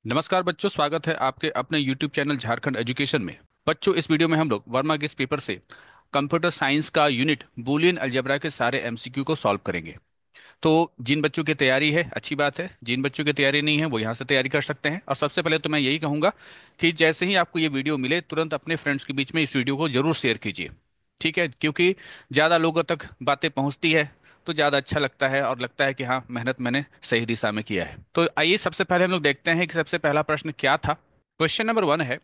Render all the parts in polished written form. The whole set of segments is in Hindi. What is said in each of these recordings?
नमस्कार बच्चों, स्वागत है आपके अपने YouTube चैनल झारखंड एजुकेशन में। बच्चों, इस वीडियो में हम लोग वर्मा गेस पेपर से कंप्यूटर साइंस का यूनिट बूलियन अलजेब्रा के सारे एमसीक्यू को सॉल्व करेंगे। तो जिन बच्चों की तैयारी है अच्छी बात है, जिन बच्चों की तैयारी नहीं है वो यहाँ से तैयारी कर सकते हैं। और सबसे पहले तो मैं यही कहूंगा कि जैसे ही आपको ये वीडियो मिले तुरंत अपने फ्रेंड्स के बीच में इस वीडियो को जरूर शेयर कीजिए। ठीक है, क्योंकि ज़्यादा लोगों तक बातें पहुंचती है तो ज़्यादा अच्छा लगता है और लगता है कि हाँ, मेहनत मैंने सही दिशा में किया है। तो आइए सबसे पहले हम लोग देखते हैं कि सबसे पहला प्रश्न क्या था। क्वेश्चन नंबर 1 है,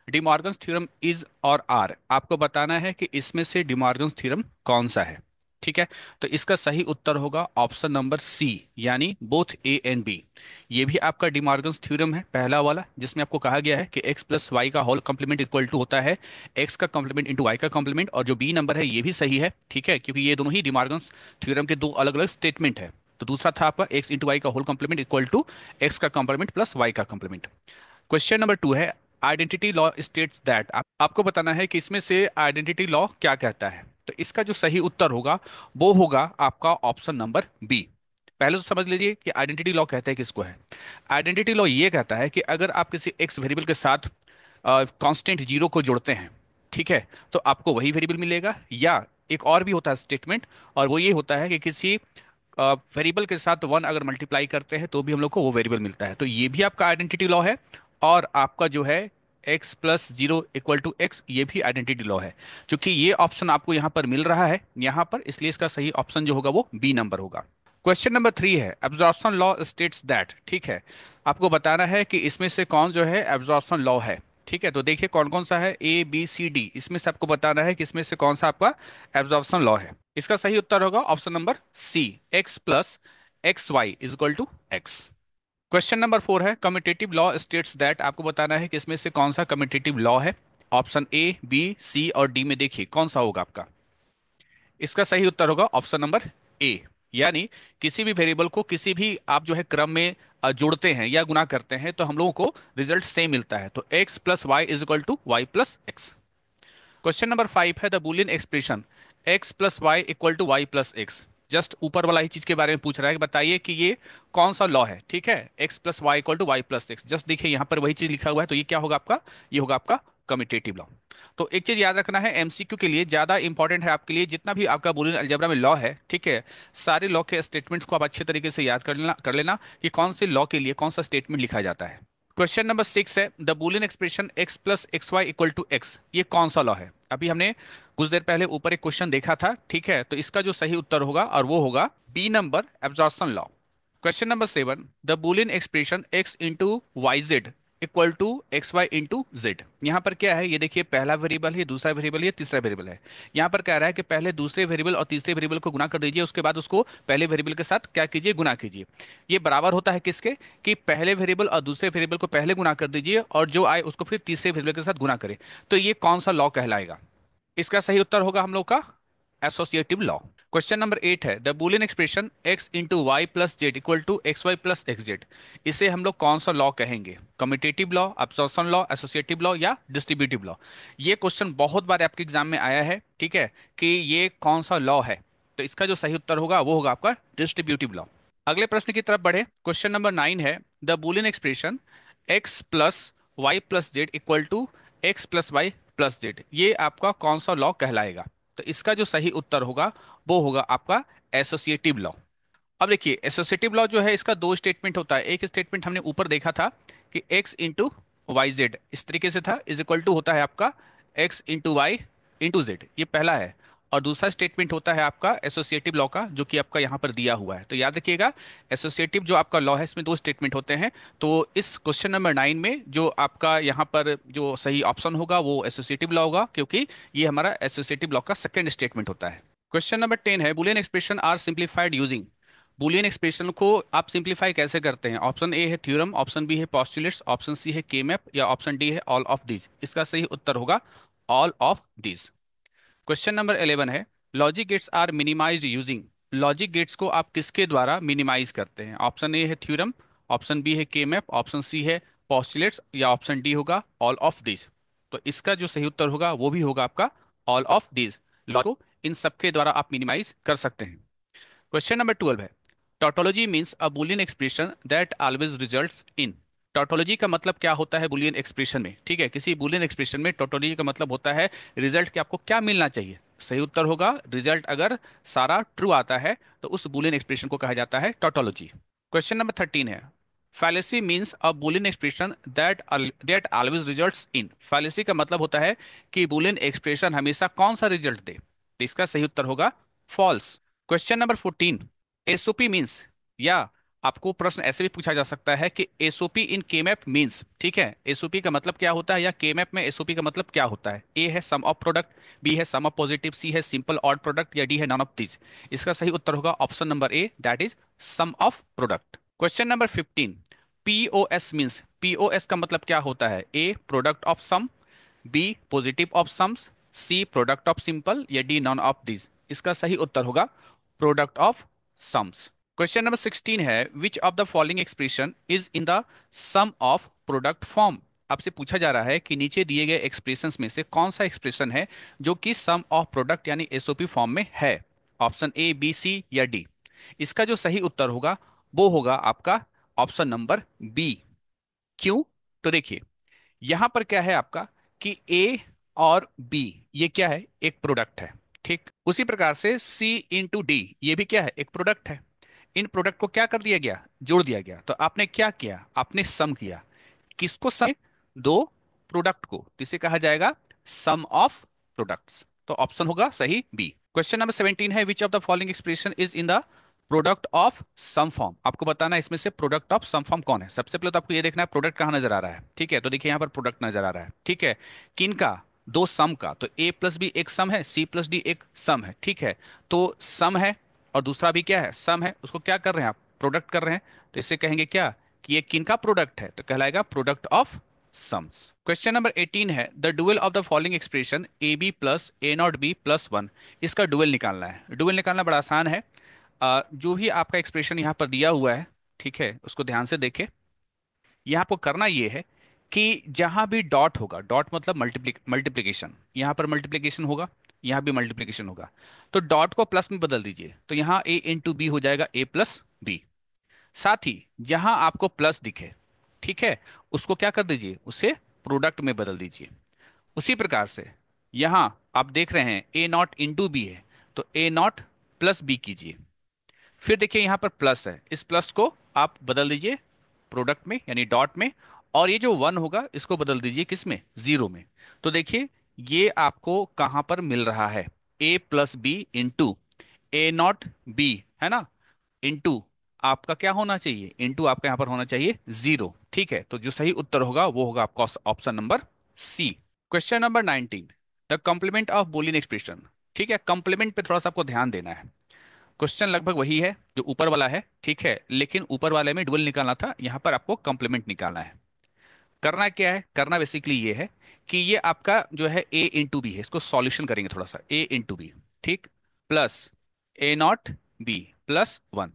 डिमॉर्गन्स थ्योरम इज और आर। आपको बताना है कि इसमें से डिमॉर्गन्स थ्योरम कौन सा है। ठीक है, तो इसका सही उत्तर होगा ऑप्शन नंबर सी, यानी बोथ ए एंड बी। ये भी आपका डिमॉर्गन्स थ्योरम है, पहला वाला, जिसमें आपको कहा गया है कि एक्स प्लस वाई का होल कंप्लीमेंट इक्वल टू होता है एक्स का कंप्लीमेंट इंटू वाई का कंप्लीमेंट। और जो बी नंबर है ये भी सही है, ठीक है, क्योंकि ये दोनों ही डिमॉर्गन्स थ्योरम के दो अलग अलग स्टेटमेंट है। तो दूसरा था आपका एक्स इंटू वाई का whole complement equal to X का कंप्लीमेंट प्लस वाई का कंप्लीमेंट। क्वेश्चन नंबर 2 है, आइडेंटिटी लॉ स्टेट्स दैट। आपको बताना है कि इसमें से आइडेंटिटी लॉ क्या कहता है। तो इसका जो सही उत्तर होगा वो होगा आपका ऑप्शन नंबर बी। पहले तो समझ लीजिए कि आइडेंटिटी लॉ कहते हैं किसको है। आइडेंटिटी लॉ ये कहता है कि अगर आप किसी एक्स वेरिएबल के साथ कांस्टेंट जीरो को जोड़ते हैं, ठीक है, तो आपको वही वेरिएबल मिलेगा। या एक और भी होता है स्टेटमेंट, और वो ये होता है कि किसी वेरिएबल के साथ वन अगर मल्टीप्लाई करते हैं तो भी हम लोग को वो वेरिएबल मिलता है। तो ये भी आपका आइडेंटिटी लॉ है। और आपका जो है X plus zero equal to X, ये भी आइडेंटिटी लॉ है। क्योंकि ये ऑप्शन आपको यहाँ पर मिल रहा है यहाँ पर, इसलिए इसका सही ऑप्शन जो होगा वो बी नंबर होगा। क्वेश्चन नंबर 3 है, एब्जॉर्प्शन लॉ स्टेट्स दैट। ठीक है, आपको बताना है कि इसमें से कौन जो है एब्जॉर्प्शन लॉ है। ठीक है, तो देखिए कौन कौन सा है, ए बी सी डी, इसमें से आपको बताना है कि इसमें से कौन सा आपका एब्जॉर्प्शन लॉ है। इसका सही उत्तर होगा option number C, X plus X Y is equal to X. Question number 4 है, कम्यूटेटिव लॉ स्टेट्स दैट। आपको बताना है कि इसमें से कौन सा कम्यूटेटिव लॉ है। ऑप्शन ए बी सी और डी में देखिए कौन सा होगा आपका। इसका सही उत्तर होगा ऑप्शन नंबर ए, यानी किसी भी वेरिएबल को किसी भी आप जो है क्रम में जोड़ते हैं या गुना करते हैं तो हम लोगों को रिजल्ट सेम मिलता है। तो X plus Y is equal to Y plus X. Question number 5 है, the Boolean expression X plus Y equal to Y plus X. Just ऊपर वाला ही चीज के बारे में पूछ रहा है कि बताइए कि ये कौन सा लॉ है। ठीक है, X plus Y equal to Y plus X, just देखिए यहाँ पर वही चीज लिखा हुआ है। तो ये क्या होगा आपका, ये होगा आपका कम्यूटेटिव लॉ। तो एक चीज याद रखना है, एमसीक्यू के लिए ज्यादा इंपॉर्टेंट है आपके लिए जितना भी आपका बुलियन अलजेब्रा में लॉ है। ठीक है, सारे लॉ के स्टेटमेंट्स को आप अच्छे तरीके से याद कर लेना कि कौन से लॉ के लिए कौन सा स्टेटमेंट लिखा जाता है। क्वेश्चन नंबर 6 है, the Boolean expression X plus X Y equal to X, ये कौन सा लॉ है। अभी हमने कुछ देर पहले ऊपर एक क्वेश्चन देखा था। ठीक है, तो इसका जो सही उत्तर होगा और वो होगा B number, absorption law. Question number 7, the Boolean expression X into Y Z equal to X Y into Z. यहाँ पर क्या है, ये देखिए पहला वेरिएबल है, दूसरा वेरिएबल है, तीसरा वेरिएबल है। यहाँ पर कह रहा है कि पहले दूसरे वेरिएबल और तीसरे वेरिएबल को गुना कर दीजिए, उसके बाद उसको पहले वेरिएबल के साथ क्या कीजिए, गुना कीजिए। ये बराबर होता है किसके, कि पहले वेरिएबल और दूसरे वेरिएबल को पहले गुना कर दीजिए और जो आए उसको फिर तीसरे वेरिएबल के साथ गुना करें। तो ये कौन सा लॉ कहलाएगा। इसका सही उत्तर होगा हम लोग का एसोसिएटिव लॉ। क्वेश्चन नंबर 8 है, the Boolean expression X into Y plus Z equal to X Y plus X Z, इसे हम लोग कौन सा लॉ कहेंगे। Commutative law, absorption law, associative law या डिस्ट्रीब्यूटिव लॉ। ये क्वेश्चन बहुत बार आपके एग्जाम में आया है। ठीक है, कि ये कौन सा लॉ है। तो इसका जो सही उत्तर होगा वो होगा आपका डिस्ट्रीब्यूटिव लॉ। अगले प्रश्न की तरफ बढ़े, क्वेश्चन नंबर 9 है, the Boolean expression X plus Y plus Z equal to X plus Y plus Z, ये आपका कौन सा लॉ कहलाएगा। तो इसका जो सही उत्तर होगा वो होगा आपका एसोसिएटिव लॉ। अब देखिए एसोसिएटिव लॉ जो है इसका दो स्टेटमेंट होता है। एक स्टेटमेंट हमने ऊपर देखा था कि एक्स इंटू वाई जेड इस तरीके से था, इज इक्वल टू होता है आपका X into Y into Z, ये पहला है। और दूसरा स्टेटमेंट होता है आपका एसोसिएटिव लॉ का, जो कि आपका यहाँ पर दिया हुआ है। तो याद रखिएगा, एसोसिएटिव जो आपका लॉ है इसमें दो स्टेटमेंट होते हैं। तो इस क्वेश्चन नंबर 9 में जो आपका यहाँ पर जो सही ऑप्शन होगा वो एसोसिएटिव लॉ होगा, क्योंकि ये हमारा एसोसिएटिव लॉ का सेकंड स्टेटमेंट होता है। क्वेश्चन नंबर 10 है, Boolean expression are simplified using. Boolean expression को आप सिंप्लीफाई कैसे करते हैं। ऑप्शन ए है थ्योरम, ऑप्शन बी है पोस्टुलेट्स, ऑप्शन सी है के मैप या ऑप्शन डी है ऑल ऑफ दीज। इसका सही उत्तर होगा all of these. Question number 11 है, logic gates are minimized using. Logic gates को आप किसके द्वारा मिनिमाइज करते हैं। ऑप्शन ए है थ्योरम, ऑप्शन बी है के मैप, ऑप्शन सी है पोस्टुलेट्स या ऑप्शन डी होगा ऑल ऑफ दिस। तो इसका जो सही उत्तर होगा वो भी होगा आपका ऑल ऑफ दिस। लॉ को इन सबके द्वारा आप मिनिमाइज कर सकते हैं। क्वेश्चन नंबर 12 है, tautology means a Boolean expression that always results in. Tautology का मतलब क्या होता है बुलियन एक्सप्रेशन में? ठीक है, किसी बुलियन एक्सप्रेशन में टोटोलॉजी का मतलब होता है रिजल्ट के आपको क्या मिलना चाहिए। सही उत्तर होगा रिजल्ट अगर सारा ट्रू आता है तो उस बुलियन एक्सप्रेशन को कहा जाता है टोटोलॉजी। क्वेश्चन नंबर 13 है, fallacy means a boolean expression that always results in. Fallacy का मतलब होता है कि बुलियन एक्सप्रेशन हमेशा कौन सा रिजल्ट दे, तो इसका सही उत्तर होगा false. Question number 14, SOP means, या आपको प्रश्न ऐसे भी पूछा जा सकता है कि एसओपी इन केमैप मींस। ठीक है, एसओपी का मतलब क्या होता है या केमैप में एसओपी का मतलब क्या होता है? ए है सम ऑफ प्रोडक्ट, बी है सम ऑफ पॉजिटिव, सी है सिंपल ऑड प्रोडक्ट, या डी है नॉन ऑफ दिस। इसका सही उत्तर होगा option number A, that is sum of product. Question number 15, POS means. POS का मतलब क्या होता है? A product of sum, B positive of sums, C product of simple, या डी नॉन ऑफ दिस। इसका सही उत्तर होगा product of sums. Question number 16 है, which of the following expression is in the sum of product form. आपसे पूछा जा रहा है कि नीचे दिए गए एक्सप्रेशंस में से कौन सा एक्सप्रेशन है जो कि सम ऑफ प्रोडक्ट यानी एसओपी फॉर्म में है। ऑप्शन ए, बी, सी या डी। इसका जो सही उत्तर होगा वो होगा आपका ऑप्शन नंबर बी। क्यों? तो देखिए, यहां पर क्या है आपका कि ए और बी ये क्या है? एक प्रोडक्ट है। ठीक, उसी प्रकार से सी इंटू डी ये भी क्या है? एक प्रोडक्ट है। इन प्रोडक्ट को क्या कर दिया गया? जोड़ दिया गया। तो आपने क्या किया? आपने सम किया। किसको सम? दो प्रोडक्ट को, जिसे कहा जाएगा सम ऑफ प्रोडक्ट्स। तो ऑप्शन होगा सही बी। क्वेश्चन नंबर 17 है, which of the following expression is in the product of sum form. आपको बताना है इसमें से प्रोडक्ट ऑफ सम फॉर्म कौन है। सबसे पहले तो आपको ये देखना है प्रोडक्ट कहाँ नजर आ रहा है। ठीक है, तो देखिए यहाँ पर प्रोडक्ट नजर आ रहा है। ठीक है, किन का? दो सम का। तो ए प्लस बी एक सम है, सी प्लस डी एक सम है। ठीक है, तो सम है और दूसरा भी क्या है? सम है। उसको क्या कर रहे हैं आप? प्रोडक्ट कर रहे हैं। तो इससे कहेंगे क्या कि ये किन का प्रोडक्ट है? तो कहलाएगा product of sums. Question number 18 है, the dual of the following expression A B plus A not B plus one. इसका डुअल निकालना है। डुअल निकालना बड़ा आसान है। जो ही आपका एक्सप्रेशन यहाँ पर दिया हुआ है, ठीक है, उसको ध्यान से देखें। यहाँ आपको करना ये है कि जहां भी डॉट होगा, डॉट मतलब मल्टीप्लिकेशन, यहाँ पर मल्टीप्लिकेशन होगा, यहाँ भी मल्टीप्लिकेशन होगा, तो डॉट को प्लस में बदल दीजिए। तो यहाँ ए इंटू बी हो जाएगा ए प्लस बी। साथ ही जहां आपको प्लस दिखे, ठीक है, उसको क्या कर दीजिए? उसे प्रोडक्ट में बदल दीजिए। उसी प्रकार से यहां आप देख रहे हैं ए नॉट इंटू बी है, तो ए नॉट प्लस बी कीजिए। फिर देखिए यहां पर प्लस है, इस प्लस को आप बदल दीजिए प्रोडक्ट में यानी डॉट में। और ये जो वन होगा इसको बदल दीजिए किस में? जीरो में। तो देखिए ये आपको कहां पर मिल रहा है? A plus B into A not B, है ना, इंटू आपका क्या होना चाहिए? इंटू आपका यहां पर होना चाहिए जीरो। ठीक है, तो जो सही उत्तर होगा वो होगा आपका option number C. Question number 19, the complement of Boolean expression. ठीक है, कॉम्प्लीमेंट पे थोड़ा सा आपको ध्यान देना है। क्वेश्चन लगभग वही है जो ऊपर वाला है, ठीक है, लेकिन ऊपर वाले में डुअल निकालना था, यहाँ पर आपको कॉम्प्लीमेंट निकालना है। करना क्या है? करना बेसिकली ये है कि ये आपका जो है ए इंटू बी है, इसको सॉल्यूशन करेंगे थोड़ा सा। ए इंटू बी, ठीक, plus A not B plus one.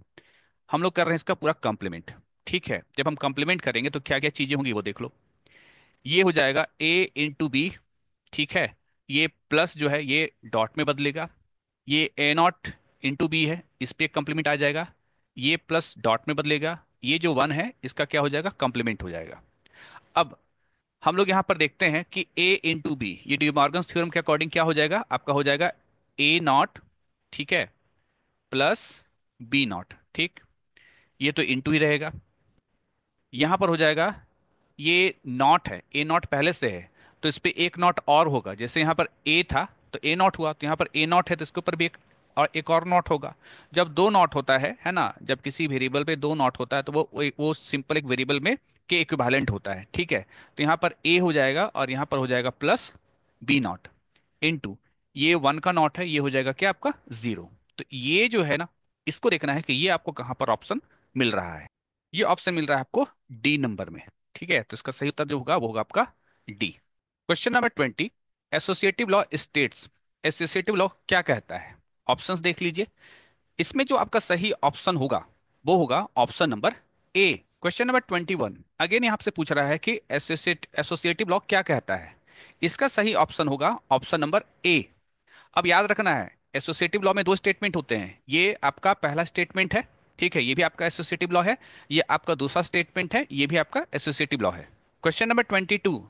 हम लोग कर रहे हैं इसका पूरा कॉम्प्लीमेंट। ठीक है, जब हम कॉम्प्लीमेंट करेंगे तो क्या क्या चीजें होंगी वो देख लो। ये हो जाएगा ए इंटू बी, ठीक है, ये प्लस जो है ये डॉट में बदलेगा। ये ए नॉट इंटू बी है, इस पे कॉम्प्लीमेंट आ जाएगा, ये प्लस डॉट में बदलेगा। ये जो वन है इसका क्या हो जाएगा? कॉम्प्लीमेंट हो जाएगा। अब हम लोग यहां पर देखते हैं कि ए इंटू बी, ये डी मॉर्गन्स थ्योरम के अकॉर्डिंग क्या हो जाएगा? आपका हो जाएगा ए नॉट, ठीक है, प्लस बी नॉट। ठीक, ये तो इंटू ही रहेगा। यहां पर हो जाएगा, ये नॉट है, ए नॉट पहले से है, तो इस पे एक नॉट और होगा। जैसे यहाँ पर ए था तो ए नॉट हुआ, तो यहाँ पर ए नॉट है तो इसके ऊपर भी एक और नॉट होगा। जब दो नॉट होता है ना, जब किसी वेरिएबल पे दो नॉट होता है तो वो सिंपल एक वेरिएबल में के इक्विवेलेंट होता है। ठीक है, तो यहाँ पर ए हो जाएगा और यहाँ पर हो जाएगा प्लस बी नॉट इंटू ये वन का नॉट है, ये हो जाएगा क्या आपका? जीरो। तो ये जो है ना, इसको देखना है कि ये आपको कहाँ पर ऑप्शन मिल रहा है। ये ऑप्शन मिल रहा है आपको डी नंबर में। ठीक है, तो इसका सही उत्तर जो होगा वो होगा आपका D. Question number 20, associative law states. Associative law क्या कहता है? ऑप्शंस देख लीजिए। इसमें जो आपका सही ऑप्शन होगा वो होगा ऑप्शन नंबर ए। क्वेश्चन नंबर 21, अगेन यहाँ आपसे पूछ रहा है कि एसोसिएटिव लॉ क्या कहता है। इसका सही ऑप्शन होगा ऑप्शन नंबर ए। अब याद रखना है, एसोसिएटिव लॉ में दो स्टेटमेंट होते हैं। ये आपका पहला स्टेटमेंट है, ठीक है, ये भी आपका एसोसिएटिव लॉ है। ये आपका दूसरा स्टेटमेंट है, ये भी आपका एसोसिएटिव लॉ है। Question number 22,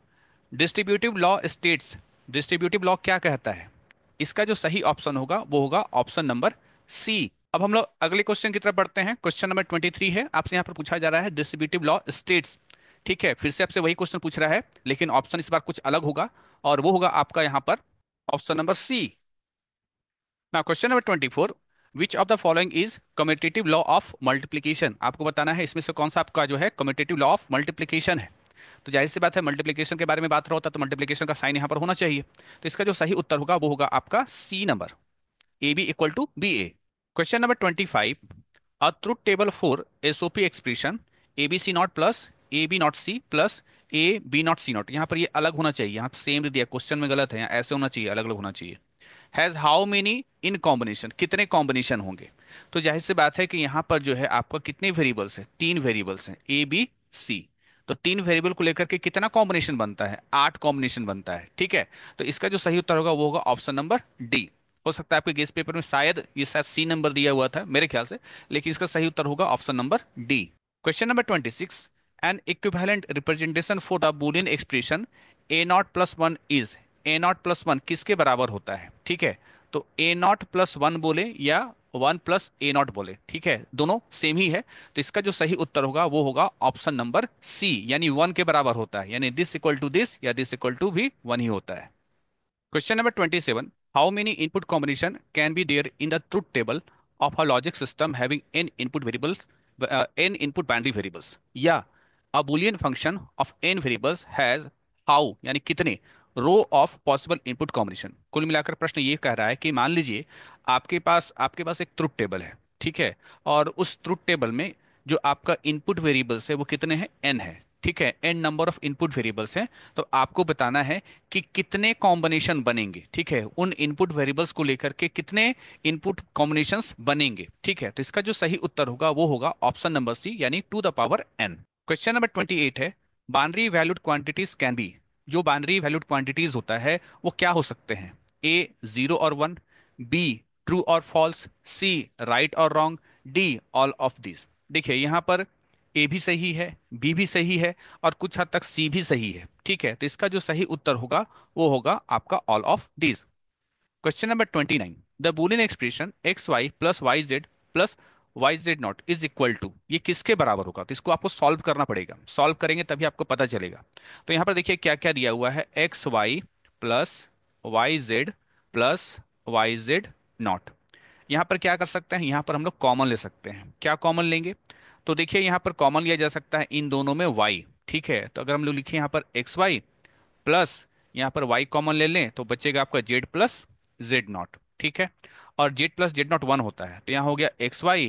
distributive law states, distributive law क्या कहता है? इसका जो सही ऑप्शन होगा वो होगा ऑप्शन नंबर सी। अब हम लोग अगले क्वेश्चन की तरफ बढ़ते हैं। क्वेश्चन नंबर 23 है, आपसे यहाँ पर पूछा जा रहा है डिस्ट्रीब्यूटिव लॉ स्टेट्स। ठीक है, फिर से आपसे वही क्वेश्चन पूछ रहा है, लेकिन ऑप्शन इस बार कुछ अलग होगा, और वो होगा आपका यहाँ पर option number C. Now question number 24, which of the following is commutative law of multiplication? आपको बताना है इसमें से कौन सा आपका जो है कम्यूटेटिव लॉ ऑफ मल्टीप्लीकेशन है। तो जाहिर सी बात है, मल्टीप्लीकेशन के बारे में बात रहा होता है तो मल्टीप्लीकेशन का साइन यहाँ पर होना चाहिए। तो इसका जो सही उत्तर होगा वो होगा आपका C number, A B equal to B A. Question number 25, a truth table for SOP expression A B C not plus A B not C plus A B not C not, यहाँ पर ये अलग होना चाहिए, यहाँ पर सेम दिया, क्वेश्चन में गलत है, यहाँ ऐसे होना चाहिए, अलग अलग होना चाहिए। Has how many in combination, कितने कॉम्बिनेशन होंगे? तो जाहिर सी बात है कि यहाँ पर जो है आपका कितने वेरिएबल्स हैं, तीन वेरिएबल्स हैं ए बी सी। तो तीन वेरिएबल को लेकर के कितना कॉम्बिनेशन बनता है? 8 कॉम्बिनेशन बनता है। ठीक है, तो इसका जो सही उत्तर होगा वो होगा ऑप्शन नंबर डी। हो सकता है आपके गेस पेपर में शायद ये शायद सी नंबर दिया हुआ था मेरे ख्याल से, लेकिन इसका सही उत्तर होगा option number D. Question number 26, N equivalent representation for the Boolean expression a not plus one is, A not plus one किसके बराबर होता है? ठीक है, तो ए नॉट प्लस वन बोले या वन प्लस ए नॉट बोले, ठीक है, दोनों सेम ही है। तो इसका जो सही उत्तर होगा वो होगा ऑप्शन नंबर सी, यानी वन के बराबर होता है, यानी दिस इक्वल टू दिस या दिस इक्वल टू भी वन ही होता है। Question number 27. How many input combination can be there in the truth table of a logic system having n input variables, n input binary variables? या a boolean function of n variables has how यानी कितने row of possible input combination? कुल मिलाकर प्रश्न ये कह रहा है कि मान लीजिए आपके पास एक ट्रुथ टेबल है, ठीक है, और उस ट्रुथ टेबल में जो आपका इनपुट वेरिएबल्स है वो कितने हैं? n है, ठीक है, n number of input variables हैं। तो आपको बताना है कि कितने कॉम्बिनेशन बनेंगे, ठीक है, उन इनपुट वेरिएबल्स को लेकर के कितने इनपुट कॉम्बिनेशंस बनेंगे। ठीक है, तो इसका जो सही उत्तर होगा वो होगा ऑप्शन नंबर सी, यानी two the power n। Question number 28 है, binary valued quantities can be, जो बाइनरी वैल्यूड क्वांटिटीज होता है वो क्या हो सकते हैं? ए जीरो और वन, बी ट्रू और फॉल्स, सी राइट और wrong, D all of this. देखिए यहाँ पर ए भी सही है, बी भी सही है, और कुछ हद तक सी भी सही है। ठीक है, तो इसका जो सही उत्तर होगा वो होगा आपका all of these. Question number 29, the Boolean expression X Y plus Y Z plus Y Z not is equal to, ये किसके बराबर होगा? तो इसको आपको सॉल्व करना पड़ेगा, सॉल्व करेंगे तभी आपको पता चलेगा। तो यहाँ पर देखिए क्या क्या दिया हुआ है, X Y plus Y Z plus Y Z not. यहाँ पर क्या कर सकते हैं, यहाँ पर हम लोग कॉमन ले सकते हैं। क्या कॉमन लेंगे? तो देखिए यहाँ पर कॉमन लिया जा सकता है इन दोनों में y। ठीक है, तो अगर हम लोग लिखें यहाँ पर एक्स वाई प्लस यहाँ पर y कॉमन ले लें तो बचेगा आपका z प्लस जेड नॉट। ठीक है, और z plus z naught one होता है, तो यहाँ हो गया x Y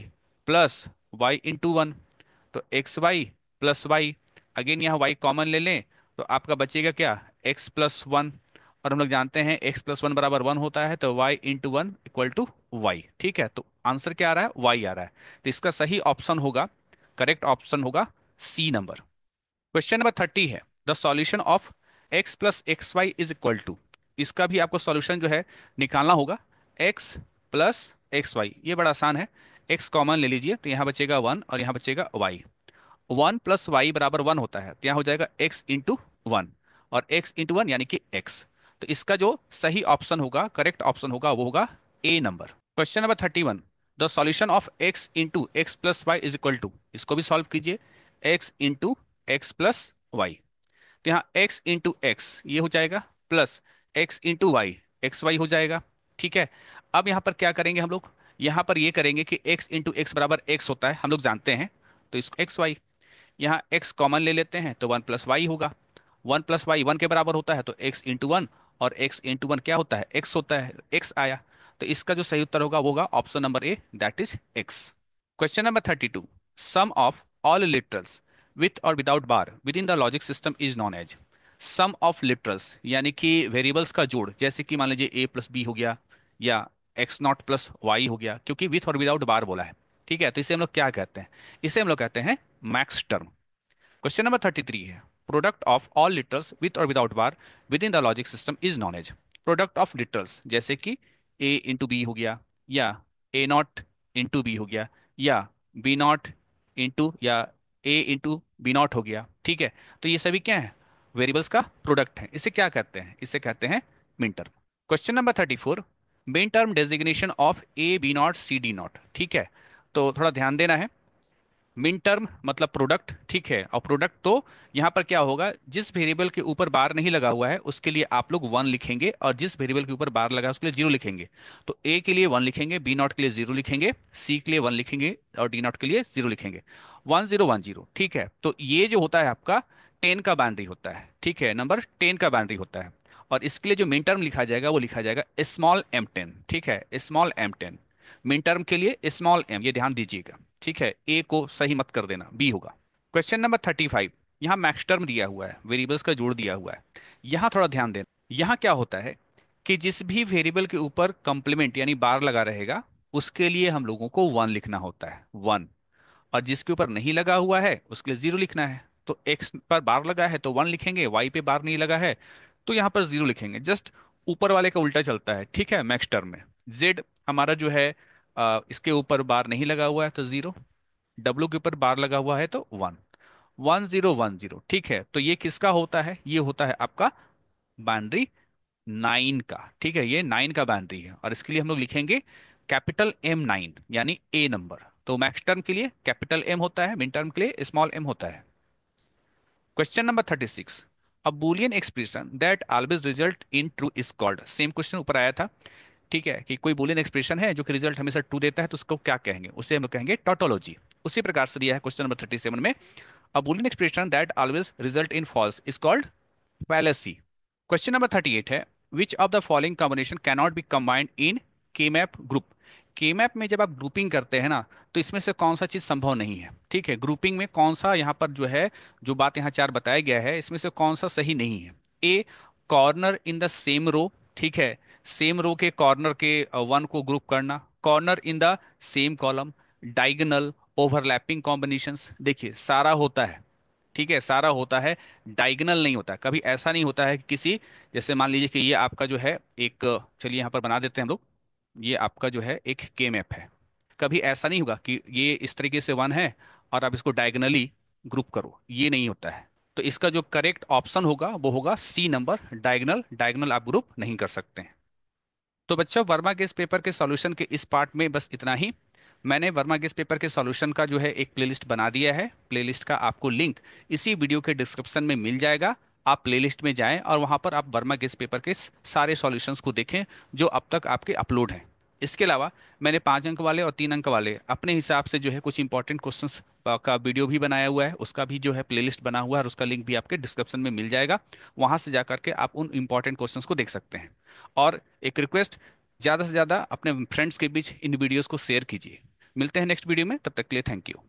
plus y into one. तो x Y plus y, again यहाँ y कॉमन ले लें तो आपका बचेगा क्या? x plus one. और हम लोग जानते हैं x प्लस वन बराबर वन होता है, तो y into one equal to y. ठीक है, तो आंसर क्या आ रहा है? y आ रहा है। तो इसका सही ऑप्शन होगा, करेक्ट ऑप्शन होगा सी नंबर। क्वेश्चन नंबर 30 है, the solution of x plus X Y is equal to, इसका भी आपको सॉल्यूशन जो है निकालना होगा। x प्लस एक्स वाई, ये बड़ा आसान है, x कॉमन ले लीजिए तो यहाँ बचेगा वन और यहाँ बचेगा y। वन प्लस वाई बराबर वन होता है, तो यहाँ हो जाएगा x इंटू वन, और x इंटू वन यानी कि x। तो इसका जो सही ऑप्शन होगा, करेक्ट ऑप्शन होगा, वो होगा A number. Question number 31, the solution of x into x plus Y is equal to, इसको भी सॉल्व कीजिए, x into x plus y. तो यहाँ x इंटू एक्स ये हो जाएगा, plus x into y x y हो जाएगा। ठीक है, अब यहाँ पर क्या करेंगे हम लोग? यहाँ पर ये करेंगे कि x इंटू एक्स बराबर x होता है, हम लोग जानते हैं, तो इसको एक्स वाई, यहाँ x कॉमन ले लेते हैं तो वन प्लस वाई होगा। वन प्लस वाई वन के बराबर होता है, तो x इंटू वन, और x इंटू वन क्या होता है? x होता है, x आया। तो इसका जो सही उत्तर होगा वो होगा option number A, that is x। Question number 32, sum of all literals with or without bar within the logic system is known as, sum of literals यानी कि वेरिएबल्स का जोड़, जैसे कि मान लीजिए a प्लस बी हो गया या एक्स नॉट प्लस वाई हो गया, क्योंकि विथ और विदाउट बार बोला है। ठीक है, तो इसे हम लोग क्या कहते हैं? इसे हम लोग कहते हैं मैक्स टर्म। क्वेश्चन नंबर 33 है, product of all literals with or without bar within the logic system is known as, product of literals जैसे कि a इंटू बी हो गया, या a नॉट इंटू बी हो गया, या बी नॉट इंटू या ए इंटू बी नॉट हो गया, ठीक है। तो ये सभी क्या है, वेरिएबल्स का प्रोडक्ट है। इसे क्या कहते हैं, इसे कहते हैं min term. Question number 34, min term designation of A B not C D not, ठीक है। तो थोड़ा ध्यान देना है, मिन टर्म मतलब प्रोडक्ट, ठीक है। और प्रोडक्ट तो यहाँ पर क्या होगा, जिस वेरिएबल के ऊपर बार नहीं लगा हुआ है उसके लिए आप लोग वन लिखेंगे, और जिस वेरिएबल के ऊपर बार लगा है उसके लिए जीरो लिखेंगे। तो ए के लिए वन लिखेंगे, बी नॉट के लिए जीरो लिखेंगे, सी के लिए वन लिखेंगे और डी नॉट के लिए जीरो लिखेंगे। 1010, ठीक है। तो ये जो होता है आपका 10 का बाइनरी होता है, ठीक है, नंबर 10 का बाइनरी होता है। और इसके लिए जो मिन टर्म लिखा जाएगा वो लिखा जाएगा स्मॉल m10, ठीक है, स्मॉल m10। मिन टर्म के लिए स्मॉल m, ये ध्यान दीजिएगा, ठीक है। ए को सही मत कर देना, बी होगा। क्वेश्चन नंबर 35, यहाँ मैक्स टर्म दिया हुआ है, वेरिएबल्स का जोड़ दिया हुआ है। यहाँ थोड़ा ध्यान देना, यहाँ क्या होता है कि जिस भी वेरिएबल के ऊपर कंप्लीमेंट यानी बार लगा रहेगा उसके लिए हम लोगों को वन लिखना होता है, वन। और जिसके ऊपर नहीं लगा हुआ है उसके लिए जीरो लिखना है। तो एक्स पर बार लगा है तो वन लिखेंगे, वाई पे बार नहीं लगा है तो यहाँ पर जीरो लिखेंगे। जस्ट ऊपर वाले का उल्टा चलता है, ठीक है, मैक्स टर्म में। जेड हमारा जो है इसके ऊपर बार नहीं लगा हुआ है तो जीरो, डब्ल्यू के ऊपर बार लगा हुआ है तो वन। 1010, ठीक है। तो ये किसका होता है, ये होता है आपका बाउंड्री 9 का, ठीक है, ये 9 का बाउंड्री है। और इसके लिए हम लोग लिखेंगे कैपिटल M9 यानी ए नंबर। तो मैक्स टर्म के लिए कैपिटल एम होता है, मिन टर्म के लिए स्मॉल एम होता है। Question number 36, a boolean expression that always result in true is called, same question ऊपर आया था, ठीक है, कि कोई बुलियन एक्सप्रेशन है जो कि रिजल्ट हमेशा ट्रू देता है तो उसको क्या कहेंगे, उसे हम लोग कहेंगे टोटोलॉजी। उसी प्रकार से दिया है क्वेश्चन नंबर 37 में, a boolean expression that always result in false is called fallacy। Question number 38 है, which of the following combination cannot be combined in K map group. के मैप में जब आप ग्रुपिंग करते हैं ना तो इसमें से कौन सा चीज संभव नहीं है, ठीक है। ग्रुपिंग में कौन सा यहाँ पर जो है, जो बात यहाँ चार बताया गया है इसमें से कौन सा सही नहीं है। A, corner in the same row, ठीक है, सेम रो के कॉर्नर के वन को ग्रुप करना, corner in the same column, diagonal, overlapping combinations. देखिए सारा होता है, ठीक है, सारा होता है, डाइगोनल नहीं होता। कभी ऐसा नहीं होता है कि किसी, जैसे मान लीजिए कि ये आपका जो है एक, चलिए यहाँ पर बना देते हैं हम लोग, ये आपका जो है एक के मैप है। कभी ऐसा नहीं होगा कि ये इस तरीके से वन है और आप इसको डायगनली ग्रुप करो, ये नहीं होता है। तो इसका जो करेक्ट ऑप्शन होगा वो होगा सी नंबर, डायगनल। डायगनल आप ग्रुप नहीं कर सकते हैं। तो बच्चों वर्मा के इस पेपर के सॉल्यूशन के इस पार्ट में बस इतना ही। मैंने वर्मा के इस पेपर के सॉल्यूशन का जो है एक प्लेलिस्ट बना दिया है, प्लेलिस्ट का आपको लिंक इसी वीडियो के डिस्क्रिप्शन में मिल जाएगा। आप प्लेलिस्ट में जाएं और वहां पर आप वर्मा के इस पेपर के सारे सॉल्यूशंस को देखें जो अब तक आपके अपलोड हैं। इसके अलावा मैंने 5 अंक वाले और 3 अंक वाले अपने हिसाब से जो है कुछ इंपॉर्टेंट क्वेश्चंस का वीडियो भी बनाया हुआ है, उसका भी जो है प्लेलिस्ट बना हुआ है और उसका लिंक भी आपके डिस्क्रिप्शन में मिल जाएगा। वहां से जाकर के आप उन इंपॉर्टेंट क्वेश्चंस को देख सकते हैं। और एक रिक्वेस्ट, ज़्यादा से ज़्यादा अपने फ्रेंड्स के बीच इन वीडियोस को शेयर कीजिए। मिलते हैं नेक्स्ट वीडियो में, तब तक के लिए थैंक यू।